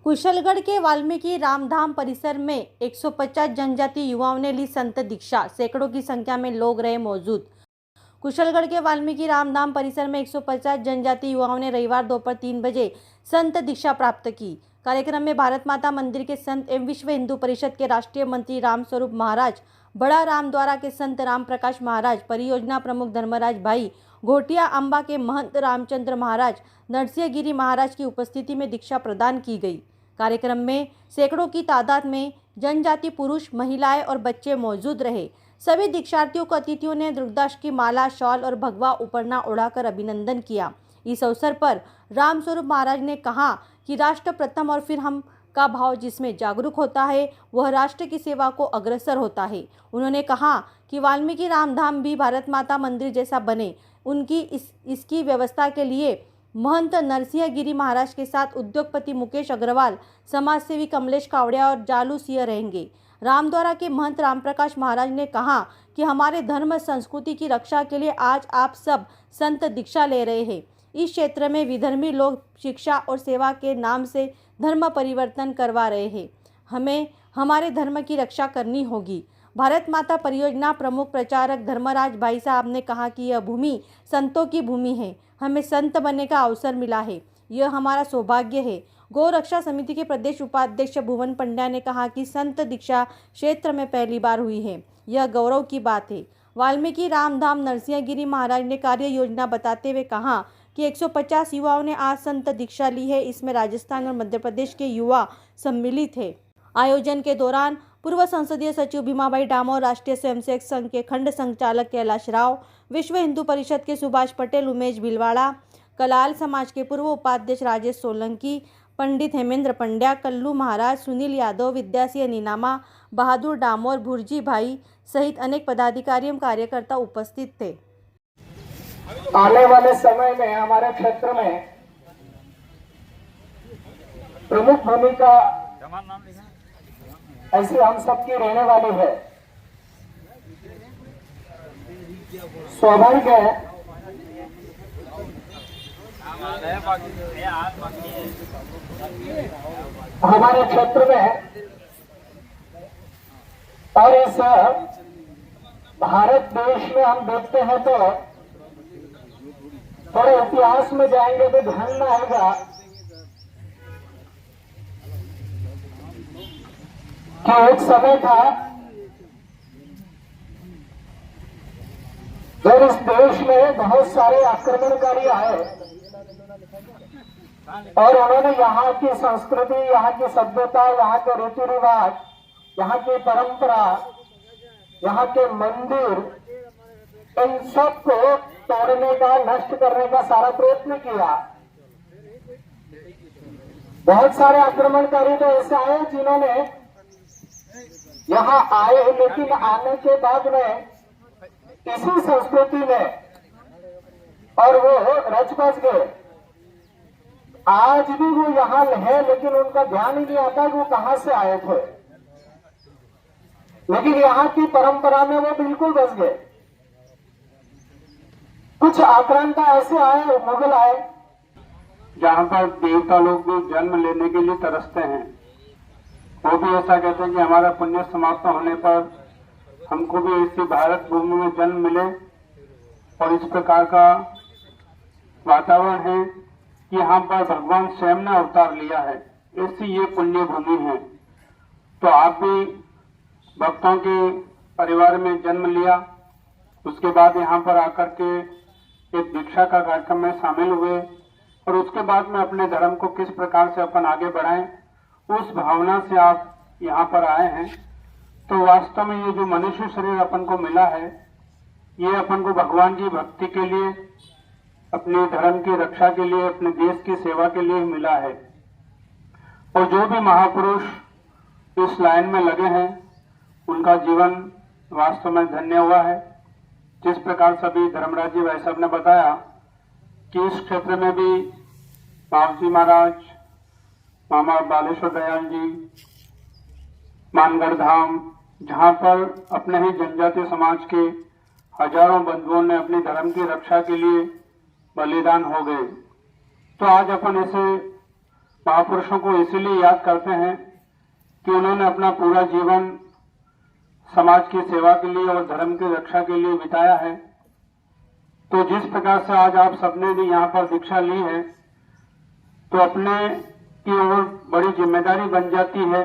कुशलगढ़ के वाल्मीकि रामधाम परिसर में 150 जनजाति युवाओं ने ली संत दीक्षा। सैकड़ों की संख्या में लोग रहे मौजूद। कुशलगढ़ के वाल्मीकि रामधाम परिसर में 150 जनजाति युवाओं ने रविवार दोपहर 3 बजे संत दीक्षा प्राप्त की। कार्यक्रम में भारत माता मंदिर के संत एवं विश्व हिंदू परिषद के राष्ट्रीय मंत्री रामस्वरूप महाराज, बड़ा रामद्वारा के संत राम प्रकाश महाराज, परियोजना प्रमुख धर्मराज भाई, घोटिया अम्बा के महंत रामचंद्र महाराज, नरसिंहगिरी महाराज की उपस्थिति में दीक्षा प्रदान की गई। कार्यक्रम में सैकड़ों की तादाद में जनजाति पुरुष, महिलाएं और बच्चे मौजूद रहे। सभी दीक्षार्थियों को अतिथियों ने रुद्राक्ष की माला, शॉल और भगवा उपरना ओढ़ाकर अभिनंदन किया। इस अवसर पर रामस्वरूप महाराज ने कहा कि राष्ट्र प्रथम और फिर हम का भाव जिसमें जागरूक होता है वह राष्ट्र की सेवा को अग्रसर होता है। उन्होंने कहा कि वाल्मीकि रामधाम भी भारत माता मंदिर जैसा बने, उनकी इसकी व्यवस्था के लिए महंत नरसिंहगिरी महाराज के साथ उद्योगपति मुकेश अग्रवाल, समाजसेवी कमलेश कावड़िया और जालू सिंह रहेंगे। रामद्वारा के महंत रामप्रकाश महाराज ने कहा कि हमारे धर्म संस्कृति की रक्षा के लिए आज आप सब संत दीक्षा ले रहे हैं। इस क्षेत्र में विधर्मी लोग शिक्षा और सेवा के नाम से धर्म परिवर्तन करवा रहे हैं। हमें हमारे धर्म की रक्षा करनी होगी। भारत माता परियोजना प्रमुख प्रचारक धर्मराज भाई साहब ने कहा कि यह भूमि संतों की भूमि है। हमें संत बनने का अवसर मिला है, यह हमारा सौभाग्य है। गौ रक्षा समिति के प्रदेश उपाध्यक्ष भुवन पंड्या ने कहा कि संत दीक्षा क्षेत्र में पहली बार हुई है, यह गौरव की बात है। वाल्मीकि रामधाम नरसिंहगिरी महाराज ने कार्य योजना बताते हुए कहा कि 150 युवाओं ने आज संत दीक्षा ली है। इसमें राजस्थान और मध्य प्रदेश के युवा सम्मिलित है। आयोजन के दौरान पूर्व संसदीय सचिव भीमाबाई डामोर, राष्ट्रीय स्वयंसेवक संघ के खंड संचालक कैलाश राव, विश्व हिंदू परिषद के सुभाष पटेल, उमेश भिलवाड़ा, कलाल समाज के पूर्व उपाध्यक्ष राजेश सोलंकी, पंडित हेमेंद्र पंड्या, कल्लू महाराज, सुनील यादव, विद्यासिंह नीनामा, बहादुर डामोर, भुर्जी भाई सहित अनेक पदाधिकारी एवं कार्यकर्ता उपस्थित थे। आने वाले समय में हमारे क्षेत्र में प्रमुख भूमिका ऐसी हम सबकी रहने वाली है। स्वाभाविक है हमारे क्षेत्र में और इस भारत देश में हम देखते हैं तो थोड़े इतिहास में जाएंगे तो ध्यान में आएगा कि एक समय था जब इस देश में बहुत सारे आक्रमणकारी आए और उन्होंने यहाँ की संस्कृति, यहाँ की सभ्यता, यहाँ के रीति रिवाज, यहाँ की परंपरा, यहाँ के मंदिर, इन सब को तोड़ने का, नष्ट करने का सारा प्रयत्न किया। बहुत सारे आक्रमणकारी तो ऐसे आए जिन्होंने यहाँ आए, लेकिन आने के बाद में इसी संस्कृति में और वो रच बस गए। आज भी वो यहाँ है, लेकिन उनका ध्यान ही नहीं आता कि वो कहां से आए थे, लेकिन यहाँ की परंपरा में वो बिल्कुल बस गए। कुछ आक्रांता ऐसे आए, मुगल आए, जहां पर देवता लोग भी जन्म लेने के लिए तरसते हैं। वो भी ऐसा कहते हैं कि हमारा पुण्य समाप्त होने पर हमको भी इसी भारत भूमि में जन्म मिले, और इस प्रकार का वातावरण है कि यहाँ पर भगवान स्वयं ने अवतार लिया है। ऐसी ये पुण्य भूमि है। तो आप भी भक्तों के परिवार में जन्म लिया, उसके बाद यहाँ पर आकर के एक दीक्षा का कार्यक्रम में शामिल हुए, और उसके बाद में अपने धर्म को किस प्रकार से अपन आगे बढ़ाएं, उस भावना से आप यहाँ पर आए हैं। तो वास्तव में ये जो मनुष्य शरीर अपन को मिला है, ये अपन को भगवान की भक्ति के लिए, अपने धर्म की रक्षा के लिए, अपने देश की सेवा के लिए मिला है। और जो भी महापुरुष इस लाइन में लगे हैं, उनका जीवन वास्तव में धन्य हुआ है। जिस प्रकार सभी धर्मराज जी भाई साहब ने बताया कि इस क्षेत्र में भी बाबूजी महाराज, मामा बालेश्वर दयाल जी, मानगढ़ धाम, जहां पर अपने ही जनजातीय समाज के हजारों बंधुओं ने अपनी धर्म की रक्षा के लिए बलिदान हो गए। तो आज अपन इसे महापुरुषों को इसलिए याद करते हैं कि उन्होंने अपना पूरा जीवन समाज की सेवा के लिए और धर्म की रक्षा के लिए बिताया है। तो जिस प्रकार से आज आप सबने भी यहाँ पर दीक्षा ली है, तो अपने की ओर बड़ी जिम्मेदारी बन जाती है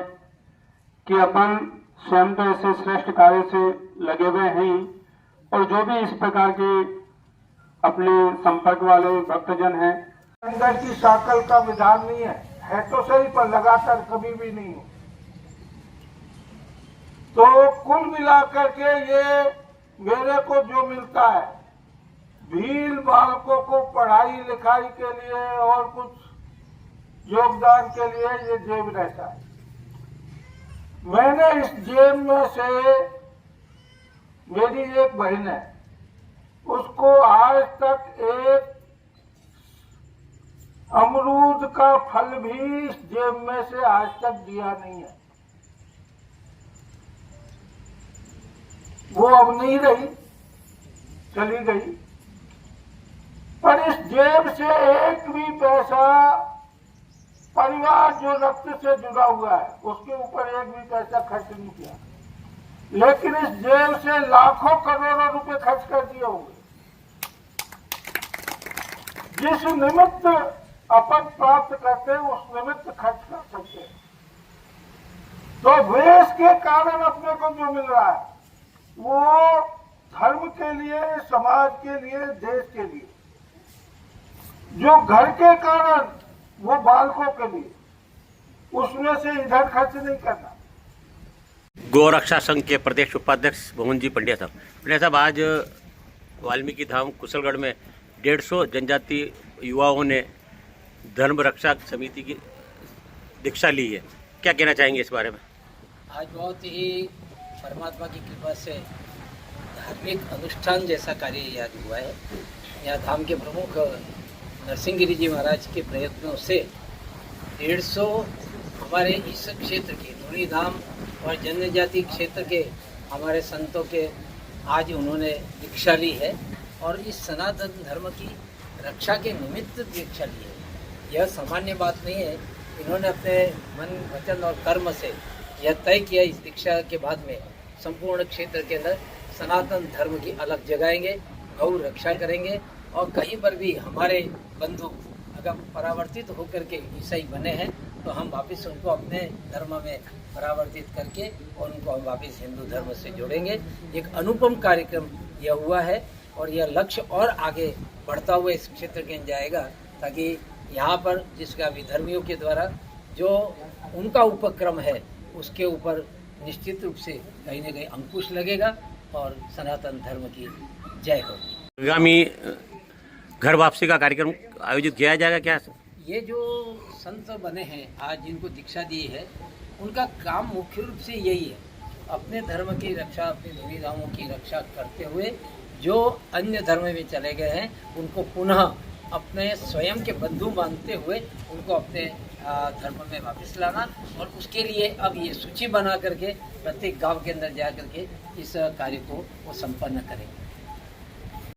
कि अपन स्वयं तो ऐसे श्रेष्ठ कार्य से लगे हुए हैं, और जो भी इस प्रकार के अपने संपर्क वाले भक्तजन हैं, अंदर की साकल का विधान नहीं है तो सही, पर लगातार कभी भी नहीं हो। तो कुल मिलाकर के ये मेरे को जो मिलता है, भील बालकों को पढ़ाई लिखाई के लिए और कुछ योगदान के लिए ये जेब रहता है। मैंने इस जेब में से, मेरी एक बहन है, उसको आज तक एक अमरूद का फल भी इस जेब में से आज तक दिया नहीं है। वो अब नहीं रही, चली गई, पर इस जेब से एक भी पैसा परिवार जो रक्त से जुड़ा हुआ है उसके ऊपर एक भी पैसा खर्च नहीं किया, लेकिन इस जेब से लाखों करोड़ों रुपए खर्च कर दिए होंगे। जिस निमित्त अपन प्राप्त करते हैं उस निमित्त खर्च कर सकते हैं। तो वेश के कारण अपने को जो मिल रहा है वो धर्म के लिए, समाज के लिए, देश के लिए। जो घर के कारण वो बालकों के लिए, उसमें से इधर खर्च नहीं करना। गौरक्षा संघ के प्रदेश उपाध्यक्ष मोहन जी पंड्या साहब, आज वाल्मीकि धाम कुशलगढ़ में 150 जनजाति युवाओं ने धर्म रक्षा समिति की दीक्षा ली है, क्या कहना चाहेंगे इस बारे में? आज बहुत ही परमात्मा की कृपा से धार्मिक अनुष्ठान जैसा कार्य याद हुआ है। यहाँ धाम के प्रमुख नरसिंहगिरी जी महाराज के प्रयत्नों से 150 हमारे इस क्षेत्र के धुनी धाम और जनजाति क्षेत्र के हमारे संतों के आज उन्होंने दीक्षा ली है, और इस सनातन धर्म की रक्षा के निमित्त दीक्षा ली है। यह सामान्य बात नहीं है। इन्होंने अपने मन, वचन और कर्म से यह तय किया, इस दीक्षा के बाद में संपूर्ण क्षेत्र के अंदर सनातन धर्म की अलग जगाएंगे, गौ रक्षा करेंगे, और कहीं पर भी हमारे बंधु अगर परावर्तित होकर के ईसाई बने हैं तो हम वापस उनको अपने धर्म में परावर्तित करके और उनको हम वापस हिंदू धर्म से जोड़ेंगे। एक अनुपम कार्यक्रम यह हुआ है, और यह लक्ष्य और आगे बढ़ता हुआ इस क्षेत्र के जाएगा, ताकि यहाँ पर जिसका विधर्मियों के द्वारा जो उनका उपक्रम है उसके ऊपर निश्चित रूप से कहीं न कहीं अंकुश लगेगा और सनातन धर्म की जय होगी। आगामी घर वापसी का कार्यक्रम आयोजित किया जाएगा क्या? ये जो संत बने हैं आज, जिनको दीक्षा दी है, उनका काम मुख्य रूप से यही है, अपने धर्म की रक्षा, अपने धर्मी धामों की रक्षा करते हुए जो अन्य धर्म में चले गए हैं उनको पुनः अपने स्वयं के बंधु मानते हुए उनको अपने धर्म में वापस लाना, और उसके लिए अब ये सूची बना करके प्रत्येक गांव के अंदर जा करके इस कार्य को वो संपन्न करेंगे।